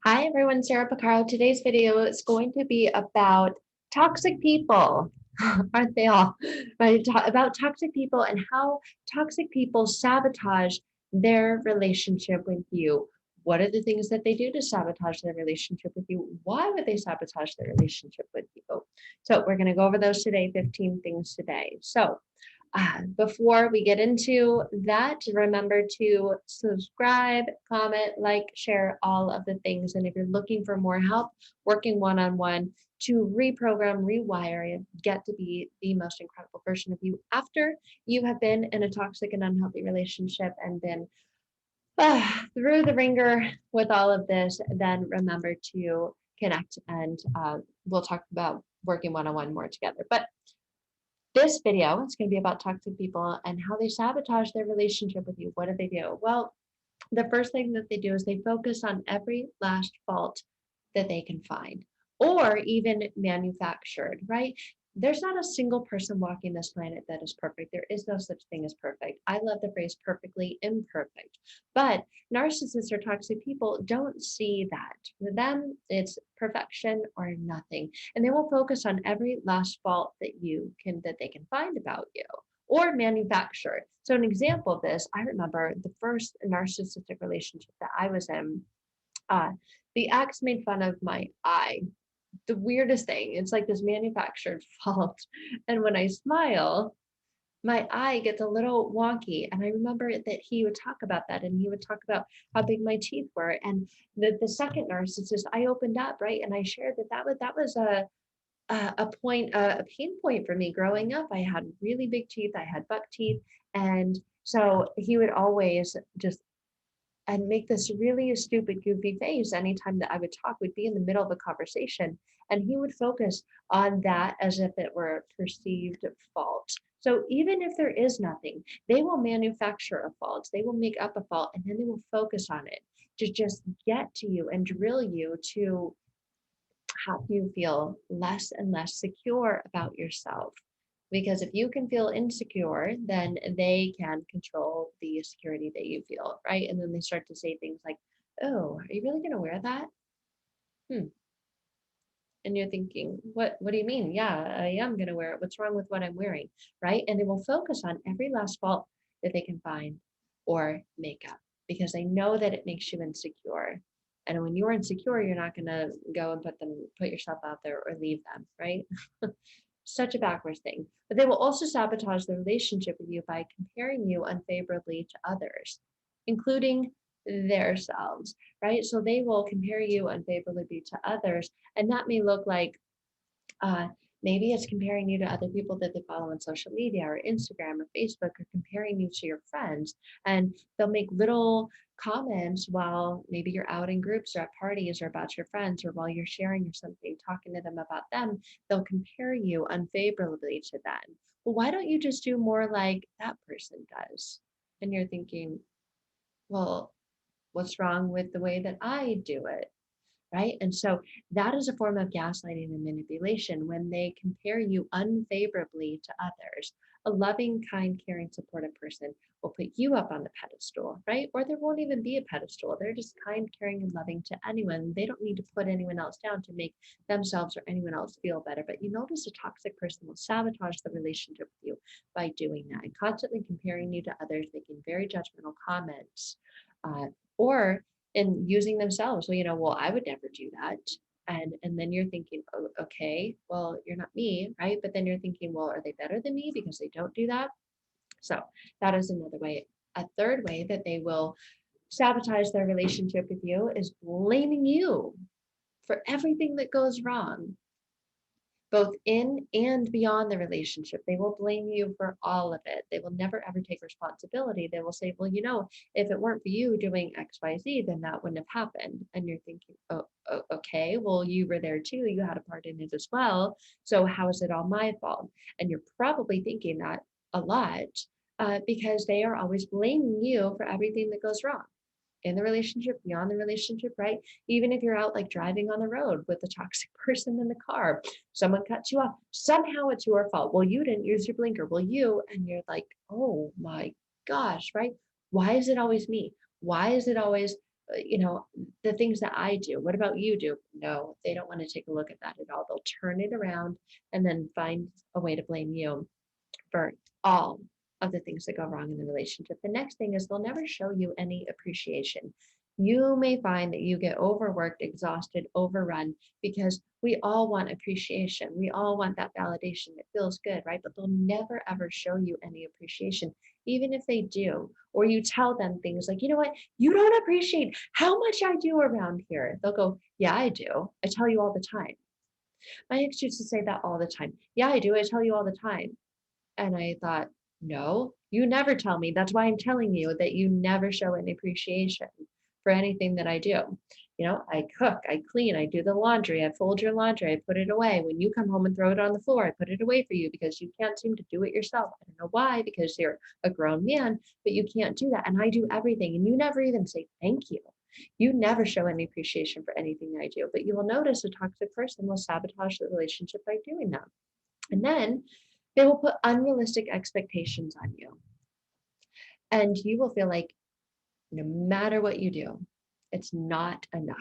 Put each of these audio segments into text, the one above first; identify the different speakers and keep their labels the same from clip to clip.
Speaker 1: Hi everyone, Sarah Pacaro. Today's video is going to be about toxic people. Aren't they all? Right? About toxic people and how toxic people sabotage their relationship with you. What are the things that they do to sabotage their relationship with you? Why would they sabotage their relationship with you? So we're going to go over those today, 15 things today. So before we get into that, remember to subscribe, comment, like, share all of the things. And if you're looking for more help working one-on-one to reprogram, rewire, and get to be the most incredible version of you after you have been in a toxic and unhealthy relationship and been through the ringer with all of this, then remember to connect and we'll talk about working one-on-one more together. But this video is going to be about toxic people and how they sabotage their relationship with you. What do they do? Well, the first thing that they do is they focus on every last fault that they can find or even manufactured, right? There's not a single person walking this planet that is perfect. There is no such thing as perfect. I love the phrase perfectly imperfect. But narcissists or toxic people don't see that. For them, it's perfection or nothing. And they will focus on every last fault that they can find about you or manufacture. So an example of this, I remember the first narcissistic relationship that I was in, uh, the ex made fun of my eye. The weirdest thing, it's like this manufactured fault. And when I smile, my eye gets a little wonky. And I remember that he would talk about that and he would talk about how big my teeth were. And the second narcissist, I opened up, right? And I shared that was a pain point for me growing up. I had really big teeth. I had buck teeth. And so he would always just and make this really stupid, goofy face anytime that I would talk. We'd be in the middle of a conversation, and he would focus on that as if it were a perceived fault. So even if there is nothing, they will manufacture a fault. They will make up a fault, and then they will focus on it to just get to you and drill you to have you feel less and less secure about yourself. Because if you can feel insecure, then they can control the security that you feel, right? And then they start to say things like, "Oh, are you really going to wear that?" Hmm. And you're thinking, what do you mean? Yeah, I am going to wear it. What's wrong with what I'm wearing? Right? And they will focus on every last fault that they can find or make up because they know that it makes you insecure. And when you're insecure, you're not going to go and put yourself out there or leave them, right? Such a backwards thing. But they will also sabotage the relationship with you by comparing you unfavorably to others, including themselves, right? So they will compare you unfavorably to others, and that may look like uh, maybe it's comparing you to other people that they follow on social media or Instagram or Facebook, or comparing you to your friends. And they'll make little comments while maybe you're out in groups or at parties or about your friends, or while you're sharing or something, talking to them about them, they'll compare you unfavorably to them. Well, why don't you just do more like that person does? And you're thinking, well, what's wrong with the way that I do it? Right? And so that is a form of gaslighting and manipulation when they compare you unfavorably to others. A loving, kind, caring, supportive person will put you up on the pedestal, right? Or there won't even be a pedestal. They're just kind, caring, and loving to anyone. They don't need to put anyone else down to make themselves or anyone else feel better. But you notice a toxic person will sabotage the relationship with you by doing that and constantly comparing you to others, making very judgmental comments. Uh, or and using themselves. Well, well, I would never do that. And then you're thinking, oh, okay, well, you're not me, right? But then you're thinking, well, are they better than me because they don't do that? So that is another way. A third way that they will sabotage their relationship with you is blaming you for everything that goes wrong, both in and beyond the relationship. They will blame you for all of it. They will never ever take responsibility. They will say, well, if it weren't for you doing XYZ, then that wouldn't have happened. And you're thinking, oh, okay, well, you were there too. You had a part in it as well. So how is it all my fault? And you're probably thinking that a lot because they are always blaming you for everything that goes wrong in the relationship, beyond the relationship, right? Even if you're out like driving on the road with a toxic person in the car, someone cuts you off, somehow it's your fault. Well, you didn't use your blinker. Well, and you're like, oh my gosh, right? Why is it always me? Why is it always the things that I do. What about you do? No, they don't want to take a look at that at all. They'll turn it around and then find a way to blame you for all of the things that go wrong in the relationship. The next thing is they'll never show you any appreciation. You may find that you get overworked, exhausted, overrun because we all want appreciation. We all want that validation. It feels good, right? But they'll never ever show you any appreciation, even if they do. Or you tell them things like, you know what, you don't appreciate how much I do around here. They'll go, yeah, I do. I tell you all the time. My ex used to say that all the time. Yeah, I do. I tell you all the time. And I thought, no, you never tell me. That's why I'm telling you that you never show any appreciation for anything that I do. I cook, I clean, I do the laundry, I fold your laundry, I put it away. When you come home and throw it on the floor, I put it away for you because you can't seem to do it yourself. I don't know why, because you're a grown man, but you can't do that. And I do everything. And you never even say thank you. You never show any appreciation for anything I do. But you will notice a toxic person will sabotage the relationship by doing that. And then they will put unrealistic expectations on you. And you will feel like no matter what you do, it's not enough.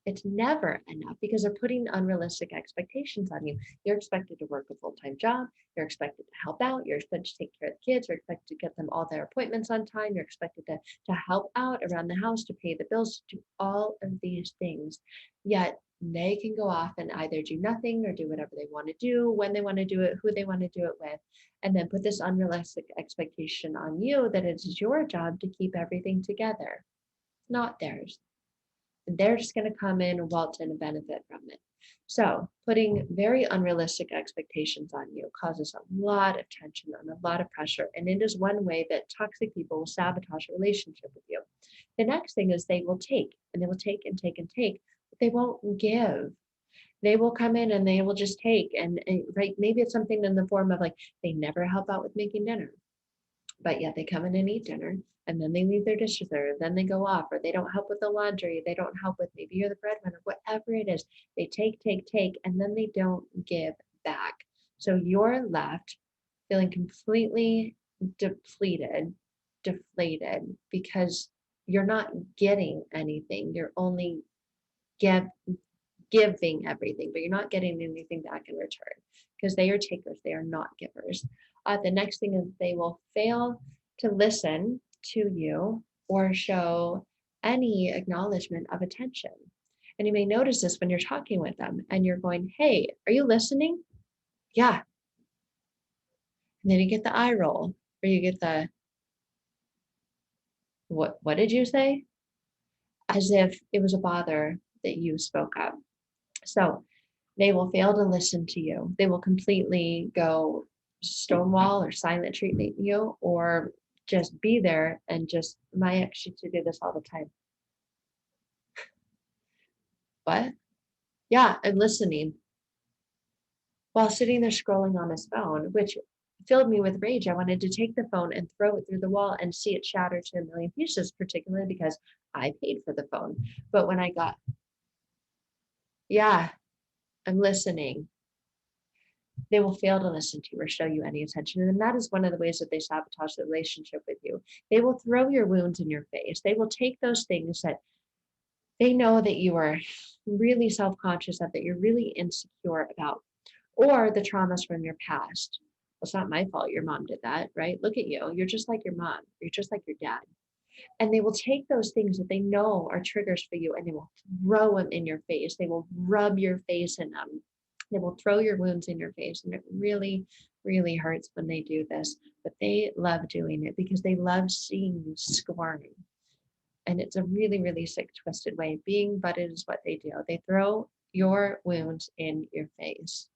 Speaker 1: It's never enough because they're putting unrealistic expectations on you. You're expected to work a full-time job. You're expected to help out. You're expected to take care of the kids. You're expected to get them all their appointments on time. You're expected to help out around the house, to pay the bills, to do all of these things. Yet they can go off and either do nothing or do whatever they want to do, when they want to do it, who they want to do it with, and then put this unrealistic expectation on you that it's your job to keep everything together. Not theirs. They're just going to come in, waltz in, and benefit from it. So putting very unrealistic expectations on you causes a lot of tension and a lot of pressure. And it is one way that toxic people will sabotage a relationship with you. The next thing is they will take, and they will take and take and take, but they won't give. They will come in and they will just take. And right, maybe it's something in the form of like, they never help out with making dinner, but yet they come in and eat dinner and then they leave their dishes there, then they go off, or they don't help with the laundry, they don't help with, maybe you're the breadwinner, whatever it is, they take, and then they don't give back. So you're left feeling completely depleted, deflated, because you're not getting anything. You're only giving everything, but you're not getting anything back in return because they are takers, they are not givers. The next thing is they will fail to listen to you or show any acknowledgement of attention. And you may notice this when you're talking with them and you're going, hey, are you listening? Yeah. And then you get the eye roll, or you get the, what did you say? As if it was a bother that you spoke up. So they will fail to listen to you. They will completely go stonewall or silent treatment you, or just be there and just, my ex used to do this all the time. What? Yeah, I'm listening. While sitting there scrolling on his phone, which filled me with rage. I wanted to take the phone and throw it through the wall and see it shatter to a million pieces, particularly because I paid for the phone. But when I got, yeah, I'm listening, they will fail to listen to you or show you any attention. And that is one of the ways that they sabotage the relationship with you. They will throw your wounds in your face. They will take those things that they know that you are really self-conscious of, that you're really insecure about, or the traumas from your past. Well, it's not my fault your mom did that, right? Look at you. You're just like your mom. You're just like your dad. And they will take those things that they know are triggers for you and they will throw them in your face. They will rub your face in them. They will throw your wounds in your face. And it really, really hurts when they do this. But they love doing it because they love seeing you squirming. And it's a really, really sick, twisted way of being, but it is what they do. They throw your wounds in your face.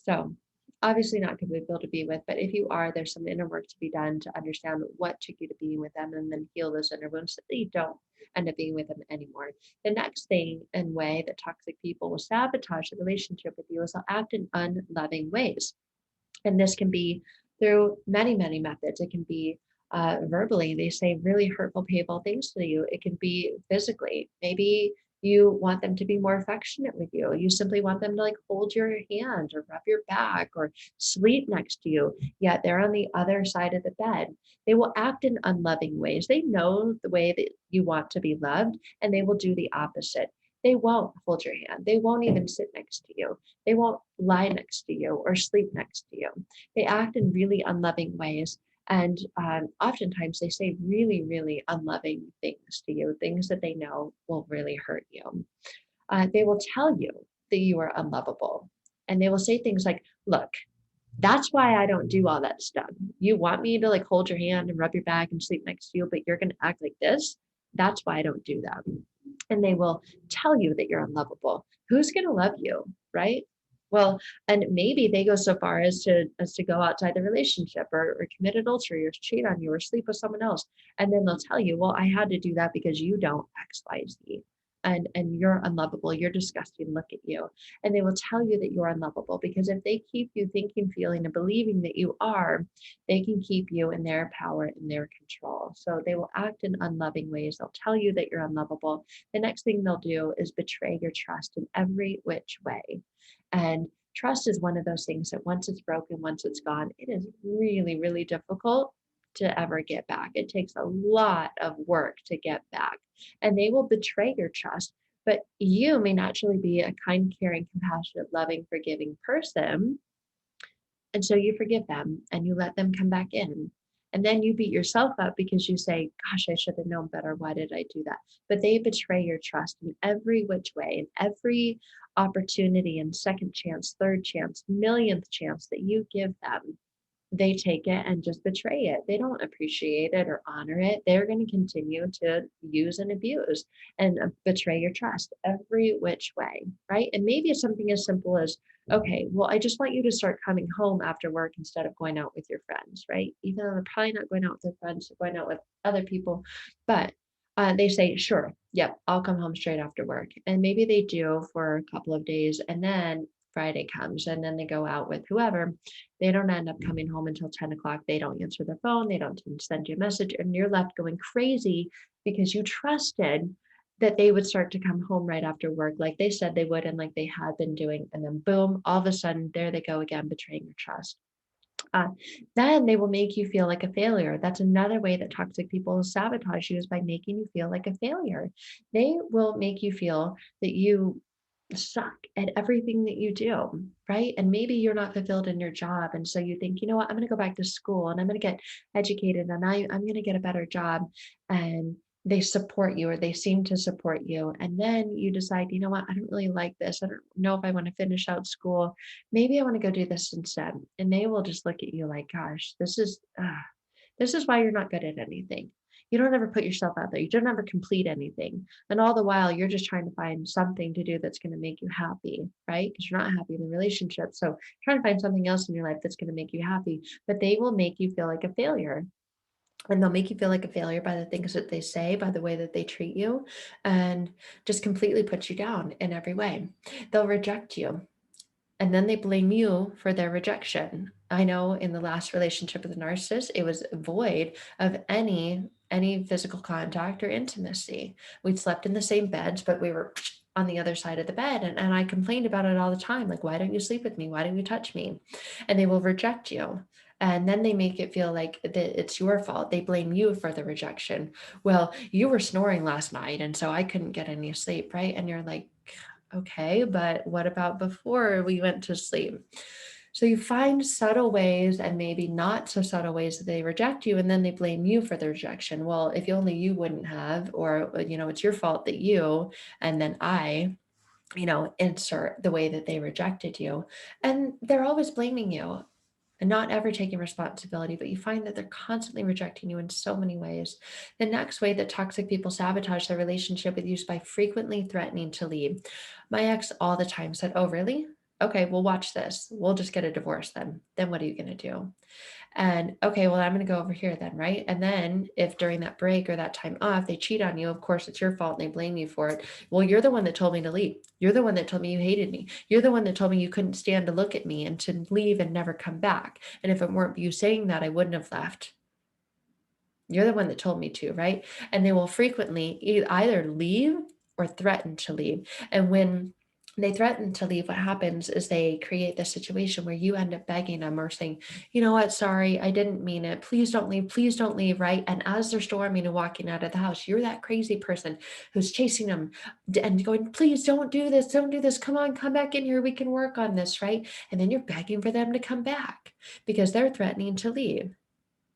Speaker 1: So obviously not good people to be with, but if you are, there's some inner work to be done to understand what took you to being with them and then heal those inner wounds so that you don't end up being with them anymore. The next thing and way that toxic people will sabotage the relationship with you is they'll act in unloving ways. And this can be through many, many methods. It can be verbally, they say really hurtful, painful things to you. It can be physically. Maybe You want them to be more affectionate with you. You simply want them to like hold your hand or rub your back or sleep next to you, yet they're on the other side of the bed. They will act in unloving ways. They know the way that you want to be loved, and they will do the opposite. They won't hold your hand. They won't even sit next to you. They won't lie next to you or sleep next to you. They act in really unloving ways. And oftentimes they say really, really unloving things to you, things that they know will really hurt you. They will tell you that you are unlovable. And they will say things like, look, that's why I don't do all that stuff. You want me to like hold your hand and rub your back and sleep next to you, but you're going to act like this. That's why I don't do that. And they will tell you that you're unlovable. Who's going to love you, right? Well, and maybe they go so far as to go outside the relationship or commit adultery or cheat on you or sleep with someone else. And then they'll tell you, well, I had to do that because you don't X, Y, Z. And you're unlovable, you're disgusting, look at you. And they will tell you that you're unlovable because if they keep you thinking, feeling, and believing that you are, they can keep you in their power, in their control. So they will act in unloving ways. They'll tell you that you're unlovable. The next thing they'll do is betray your trust in every which way. And trust is one of those things that once it's broken, once it's gone, it is really, really difficult to ever get back. It takes a lot of work to get back. And they will betray your trust. But you may naturally be a kind, caring, compassionate, loving, forgiving person. And so you forgive them and you let them come back in. And then you beat yourself up because you say, gosh, I should have known better. Why did I do that? But they betray your trust in every which way, in every opportunity and second chance, third chance, millionth chance that you give them. They take it and just betray it. They don't appreciate it or honor it. They're going to continue to use and abuse and betray your trust every which way, right? And maybe it's something as simple as, okay, well, I just want you to start coming home after work instead of going out with your friends, right? Even though they're probably not going out with their friends, they're going out with other people, but they say, sure, yep, I'll come home straight after work. And maybe they do for a couple of days, and then Friday comes and then they go out with whoever. They don't end up coming home until 10 o'clock. They don't answer their phone. They don't send you a message. And you're left going crazy because you trusted that they would start to come home right after work, like they said they would and like they had been doing. And then boom, all of a sudden, there they go again, betraying your trust. Uh, then they will make you feel like a failure. That's another way that toxic people sabotage you, is by making you feel like a failure. They will make you feel that you suck at everything that you do, right? And maybe you're not fulfilled in your job. And so you think, you know what, I'm going to go back to school and I'm going to get educated and I'm going to get a better job. And they support you, or they seem to support you. And then you decide, you know what, I don't really like this. I don't know if I want to finish out school. Maybe I want to go do this instead. And they will just look at you like, gosh, this is why you're not good at anything. You don't ever put yourself out there. You don't ever complete anything. And all the while, you're just trying to find something to do that's going to make you happy, right? Because you're not happy in the relationship. So trying to find something else in your life that's going to make you happy. But they will make you feel like a failure. And they'll make you feel like a failure by the things that they say, by the way that they treat you, and just completely put you down in every way. They'll reject you. And then they blame you for their rejection. I know in the last relationship with a narcissist, it was void of any physical contact or intimacy. We'd slept in the same beds, but we were on the other side of the bed. And I complained about it all the time. Like, why don't you sleep with me? Why don't you touch me? And they will reject you. And then they make it feel like that it's your fault. They blame you for the rejection. Well, you were snoring last night, and so I couldn't get any sleep, right? And you're like, okay, but what about before we went to sleep? So you find subtle ways and maybe not so subtle ways that they reject you, and then they blame you for the rejection. Well, if only you wouldn't have, or, it's your fault that you, and then I, insert the way that they rejected you. And they're always blaming you and not ever taking responsibility, but you find that they're constantly rejecting you in so many ways. The next way that toxic people sabotage their relationship with you is by frequently threatening to leave. My ex all the time said, oh, really? Okay, well, watch this. We'll just get a divorce then. Then what are you going to do? And okay, well, I'm going to go over here then, right? And then if during that break or that time off, they cheat on you, of course, it's your fault and they blame you for it. Well, you're the one that told me to leave. You're the one that told me you hated me. You're the one that told me you couldn't stand to look at me and to leave and never come back. And if it weren't you saying that, I wouldn't have left. You're the one that told me to, right? And they will frequently either leave or threaten to leave. And when they threaten to leave, what happens is they create this situation where you end up begging them or saying, you know what, sorry, I didn't mean it. Please don't leave, right? And as they're storming and walking out of the house, you're that crazy person who's chasing them and going, please don't do this. Come on, come back in here. We can work on this, right? And then you're begging for them to come back because they're threatening to leave.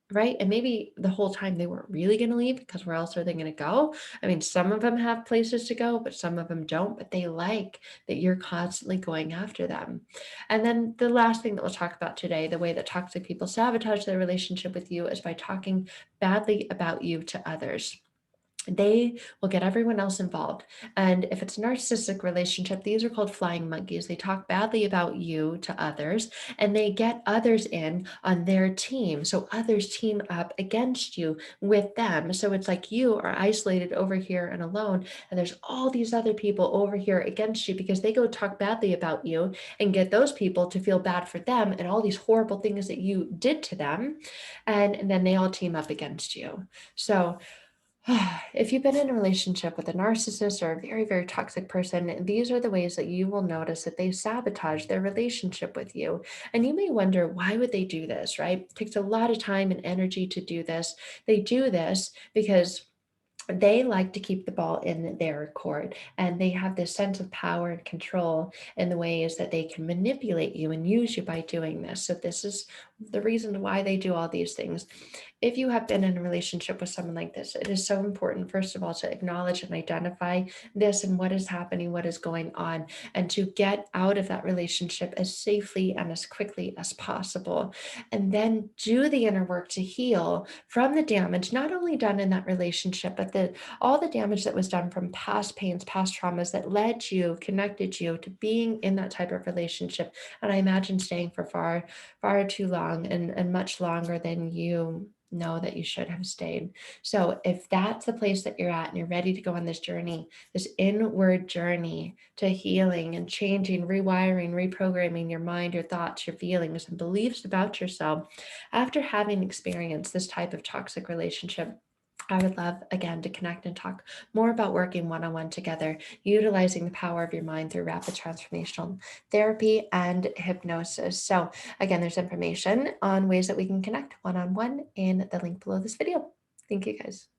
Speaker 1: Right? And maybe the whole time they weren't really going to leave because where else are they going to go? I mean, some of them have places to go, but some of them don't. But they like that you're constantly going after them. And then the last thing that we'll talk about today, the way that toxic people sabotage their relationship with you is by talking badly about you to others. They will get everyone else involved. And if it's a narcissistic relationship, these are called flying monkeys. They talk badly about you to others and they get others in on their team. So others team up against you with them. So it's like you are isolated over here and alone. And there's all these other people over here against you because they go talk badly about you and get those people to feel bad for them and all these horrible things that you did to them. And then they all team up against you. So if you've been in a relationship with a narcissist or a very, very toxic person, these are the ways that you will notice that they sabotage their relationship with you. And you may wonder, why would they do this, right? It takes a lot of time and energy to do this. They do this because they like to keep the ball in their court and they have this sense of power and control in the ways that they can manipulate you and use you by doing this. So this is the reason why they do all these things. If you have been in a relationship with someone like this, it is so important, first of all, to acknowledge and identify this and what is happening, what is going on, and to get out of that relationship as safely and as quickly as possible. And then do the inner work to heal from the damage, not only done in that relationship, but all the damage that was done from past pains, past traumas that led you, connected you to being in that type of relationship. And I imagine staying for far, far too long and much longer than you know that you should have stayed. So if that's the place that you're at and you're ready to go on this journey, this inward journey to healing and changing, rewiring, reprogramming your mind, your thoughts, your feelings, and beliefs about yourself, after having experienced this type of toxic relationship, I would love, again, to connect and talk more about working one-on-one together, utilizing the power of your mind through rapid transformational therapy and hypnosis. So again, there's information on ways that we can connect one-on-one in the link below this video. Thank you guys.